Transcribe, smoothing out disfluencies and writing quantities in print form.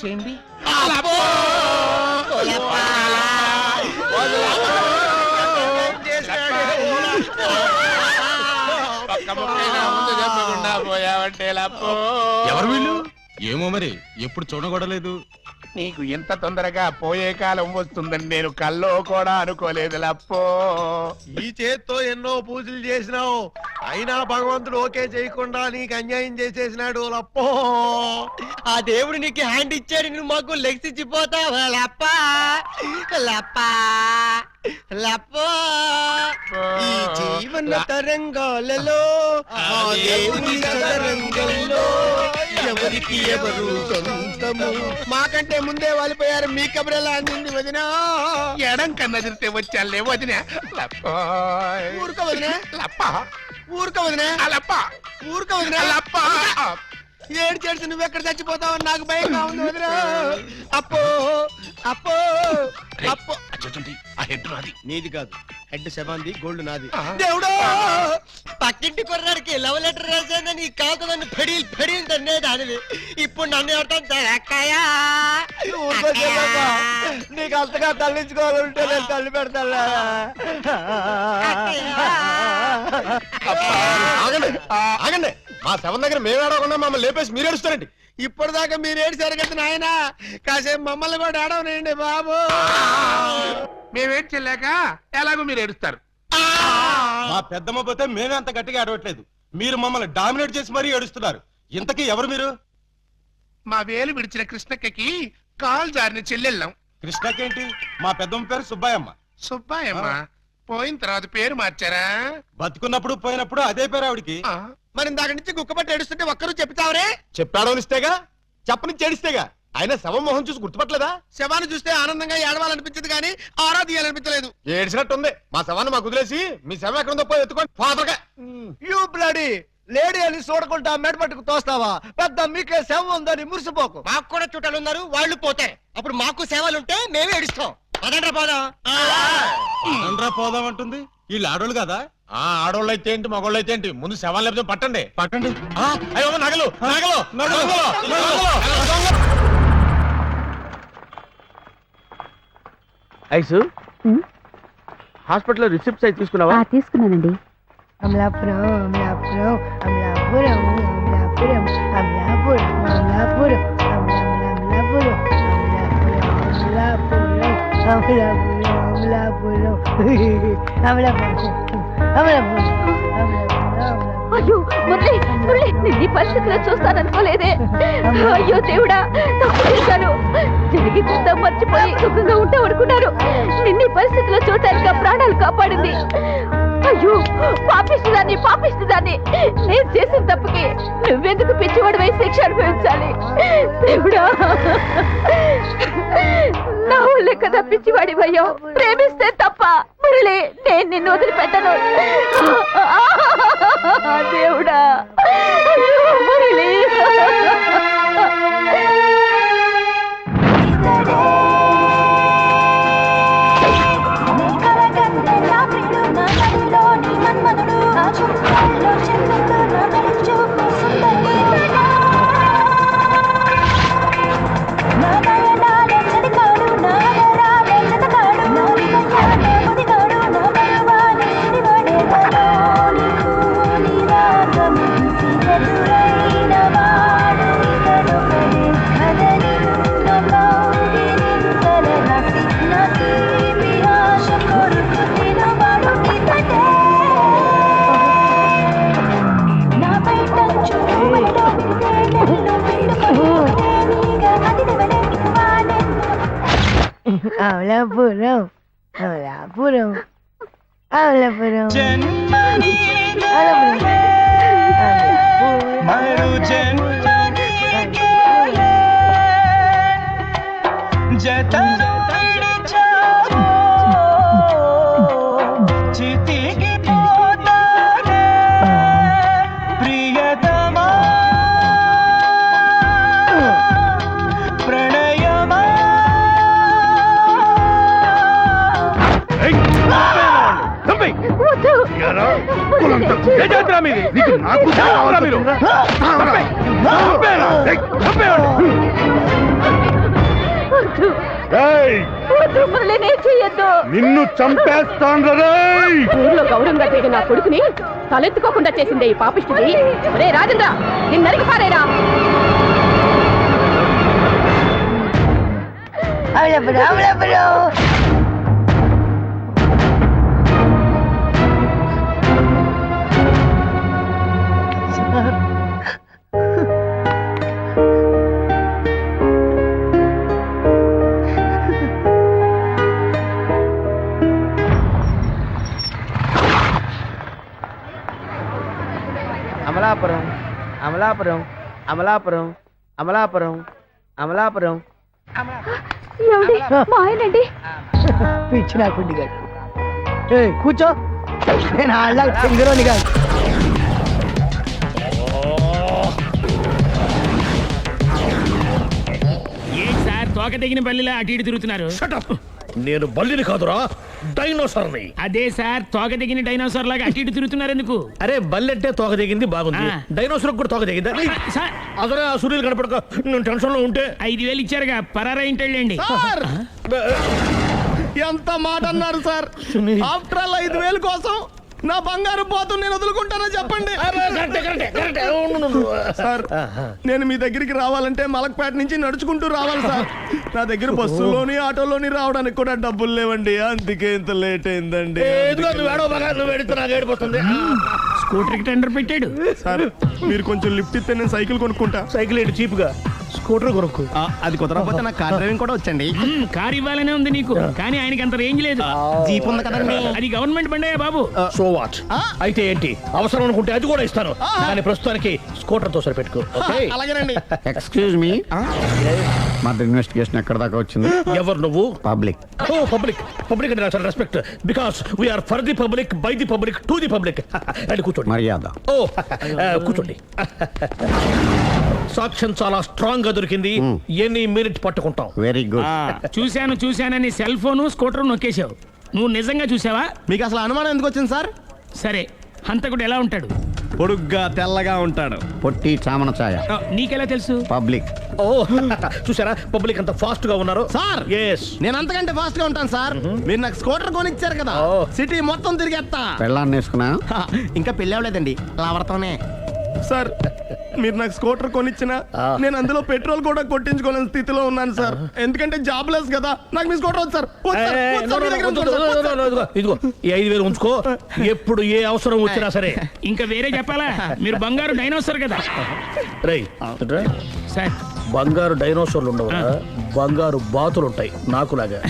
చేయండి. ఎవరు వీళ్ళు? ఏమో మరి, ఎప్పుడు చూడగొడలేదు. నీకు ఎంత తొందరగా పోయే కాలం వస్తుందని నేను కల్లో కూడా అనుకోలేదు లప్పో. ఈ చేత్తో ఎన్నో పూజలు చేసినావు, అయినా భగవంతుడు ఓకే చేయకుండా నీకు అన్యాయం చేసేసినాడు లప్పో. ఆ దేవుడు నీకు హ్యాండ్ ఇచ్చాడు, నువ్వు మాకు లెగ్స్ ఇచ్చిపోతావా లప్ప లప్ప లప్పో. ఈ జీవన తరంగాలలో ఆ దేవుని చదరంగంలో ఎవరికి ఎవరు సొంతము. మాకంటే ముందే వాలిపోయారు, మీ కబరెలా అందింది వదిన. ఎడం కన్నా తిరితే వచ్చాలే వదిన. లప్పో ఊరుక వదిన, లప్ప ఊరుక వదిన, లప్ప ఊరుక వదిన. లప్ప. ఏడు చేసి నువ్వెక్కడ చచ్చిపోతావు నాకు భయంగా ఉంది వదిన. అప్పో అప్పో అప్పో. ఆ హెడ్ నాది. నీది కాదు, హెడ్ శవాంది, గోల్డ్ నాది. దేవుడు పక్కింటి కుర్రాడికి లవ్ లెటర్ రాసేదని కాదు నన్ను ఫెడీలు ఫెడీలు తన్నేది అనివి. ఇప్పుడు నన్ను అక్కయ్యా నీకు అంతగా తల్లించుకోవాలంటే నేను తల్లి పెడతా. ఆగండి, మా శవం దగ్గర మేము ఏడవకుండా మమ్మల్ని లేపేసి మీరు ఏడుస్తారండి. ఇప్పటిదాకా మీరు ఏడిసారు కదా నాయన, కాసేపు మమ్మల్ని కూడా ఏడవనండి బాబు. మేమేం చెల్లాక ఎలాగో మీరు ఏడుస్తారు. మా పెద్దమ్మ పోతే మేమే అంత గట్టిగా అడవట్లేదు, మీరు మమ్మల్ని డామినేట్ చేసి మరీ ఏడుస్తున్నారు. ఇంతకీ ఎవరు మీరు? మా వేలు విడిచిన కృష్ణక్కకి కాలు జారిన చెల్లెళ్ళం. కృష్ణకేంటి? మా పెద్దమ్మ పేరు సుబ్బాయమ్మ. సుబ్బాయమ్మ పోయిన తర్వాత పేరు మార్చారా? బతుకున్నప్పుడు పోయినప్పుడు అదే పేరు ఆవిడికి. మరి ఇందాక నుంచి కుక్కపట్టి ఏడుస్తుంటే ఒక్కరు చెప్తావరే? చెప్పాడో ఇస్తేగా, చెప్పని చేడిస్తేగా. ఆయన శవం మొహం చూసి గుర్తుపట్టలేదా? శవాన్ని చూస్తే ఆనందంగా ఏడవాలనిపించదు కానీ ఆరా తీయాలనిపించలేదు. ఏడ్చినట్టుంది. మా శవాన్ని మాకు వదిలేసి మీ శవం ఎక్కడుందో పోయి ఎత్తుకోండి ఫాదర్గా. యూ బ్లడీ లేడీ అని చూడకుండా మెడపట్టుకు తోస్తావా? పెద్ద మీకే సేవ ఉందని మురిసిపోకు. మాకు కూడా చుట్టాలు ఉన్నారు, వాళ్ళు పోతారు. అప్పుడు మాకు సేవలుంటే మేమే ఏడుస్తాం. పదండ్రా పోదాం. పదండ్రా పోదాం అంటుంది. వీళ్ళు ఆడోళ్ళు కదా? ఆడోళ్ళు అయితే ఏంటి, మగోళ్ళు అయితే ఏంటి, ముందు శవాన్ని లేకపోతే పట్టండి. పట్టండి. అయ్యో నగలు నగలు నగలు. ఐసు హాస్పిటల్లో రిసిప్ట్స్ అయి తీసుకున్నావా? తీసుకున్నానండి. అమలాపురం అమలాపురం అమలాపురం అమలాపురం అమలాపురం అమలాపురం అమలాపురం అమలాపురం అమలాపురం అమలాపురం. అయ్యో మురళి మురళి, నీ పరిస్థితిలో చూస్తాననుకోలేదే. అయ్యో దేవుడా, తప్పు చేశాను. జరిగిందా మర్చిపోయి సుఖంగా ఉంటావు అనుకున్నాను. నిన్ను పరిస్థితిలో చూడటానికి ప్రాణాలు కాపాడింది. అయ్యో పాపిస్తుందాన్ని పాపిస్తుందాన్ని, నేను చేసిన తప్పుకి నువ్వెందుకు పిచ్చివాడివై శిక్ష అనుభవించాలి? దేవుడా, నా ఊళ్ళే కదా పిచ్చివాడివయ్యో. ప్రేమిస్తే తప్ప మురళి, నేను నిన్ను వదిలిపెట్టను. దేవుడా, అయ్యో మురళి. అమలాపురం అమలాపురం అమలాపురం నాకు వద్దు వద్దు మురళి, నేను చెయ్యొద్దు. నిన్ను చంపేస్తాను ఊర్లో గౌరవంగా తిరిగి నా కొడుకుని తలెత్తుకోకుండా చేసిందే ఈ పాపిష్టిది. రే రాజేంద్ర, నిన్ను నరికి పారేరా. అమలాపురం. అమలాపురం అమలాపురం అమలాపురం అమలాపురం అమలాపురం. ఏమండి, మా ఆయనండి. పిచ్చి నా కుండి గారు. కూర్చో, నేను ఆళ్ళ సింగరోని కాదు. ఏంటి సార్ తోక తెగిన బల్లిలా అటు ఇటు తిరుగుతున్నారు? నేను బల్లిని కాదురా, డైనోసార్ని. అదే సార్ తోక తెగిన డైనోసార్ లాగా అటు ఇటు తిరుగుతున్నారు ఎందుకు? అరే బల్లెట్టే తోక దిగింది బాగుంది, ఆ. డైనోసార్ కూడా తోక దిగిందా? సార్ అదరే ఆ సూర్యులు కనపడక నేను టెన్షన్ లో ఉంటే 5,000 ఇచ్చారుగా, పరారా ఇంటండి. ఎంత మాట అన్నారు సార్? ఆఫ్టర్ ఆల్ 5,000 కోసం నా బంగారు పోతు నేను వదులుకుంటానో చెప్పండి సార్. నేను మీ దగ్గరికి రావాలంటే మలక్పేట నుంచి నడుచుకుంటూ రావాలి సార్. నా దగ్గర బస్సులోని ఆటోలోని రావడానికి కూడా డబ్బులు లేవండి, అందుకే ఇంత లేట్ అయిందండి. స్కూటర్ కి టెండర్ పెట్టాడు. సార్ మీరు కొంచెం లిఫ్ట్ ఇస్తే నేను సైకిల్ కొనుక్కుంటా. సైకిల్ ఏంటి చీప్ గా, స్కూటర్ కొనుక్కు. అది కుదరకపోతే నాకు కార్ డ్రైవింగ్ కూడా వచ్చండి. కారు ఇవ్వాలనే ఉంది నీకు, కానీ ఆయనకి అంత రేంజ్ లేదు. జీప్ ఉంది కదండి. అది గవర్నమెంట్ బండే బాబు. So what? అయితే ఏంటి, అవసరం అనుకుంటే అది కూడా ఇస్తాను, కానీ ప్రస్తుతానికి స్కూటర్ తో సరిపెట్టుకో. అలాగేనండి. ఎక్స్క్యూజ్ మీ, మా ఇన్వెస్టిగేషన్ ఎక్కడ దాకా వచ్చింది? ఎవరు నువ్వు? పబ్లిక్. ఓ పబ్లిక్. పబ్లిక్ అంటే నాకు respect, because we are for the public, by the public, to the public. And కూర్చోండి. మర్యాద. ఓ కూర్చోండి. సాక్ష్యం చాలా స్ట్రాంగ్ గా దొరికింది, ఎన్ని మినిట్ పట్టుకుంటాం. Very good. చూశానని సెల్ ఫోన్ స్కూటర్ నొక్కేశావు. నువ్వు నిజంగా చూసావా? మీకు అసలు అనుమానం ఎందుకు వచ్చింది సార్? సరే, హంతకుడు ఎలా ఉంటాడు? పొడుగ్గా తెల్లగా ఉంటాడు. పొట్టి చామన ఛాయ. నీకెలా తెలుసు? పబ్లిక్. ఓ చూసారా, పబ్లిక్ అంత ఫాస్ట్ గా ఉన్నారు సార్. ఎస్, నేను అంతకంటే ఫాస్ట్ గా ఉంటాను సార్. మీరు నాకు స్కూటర్ కొనిచ్చారు కదా, సిటీ మొత్తం తిరిగేస్తా. పెళ్ళాన్ని వేసుకున్నా? ఇంకా పెళ్ళి అవ్వలేదండి, లావర్తోనే. సార్ మీరు నాకు స్కూటర్ కొనిచ్చిన నేను అందులో పెట్రోల్ కూడా కొట్టించుకోలేని స్థితిలో ఉన్నాను సార్. ఎందుకంటే జాబ్ లెస్ కదా, నాకు మీ స్కూటర్ వద్దు సార్. ఇదిగో ఈ 5,000 ఉంచుకో, ఎప్పుడు ఏ అవసరం వచ్చినా సరే. ఇంకా వేరే చెప్పాలా? మీరు బంగారు డైనోసార్ కదా. రేయ్ సార్ బంగారు డైనోసార్లు ఉండవు, బంగారు బాతులు ఉంటాయి నాకులాగా.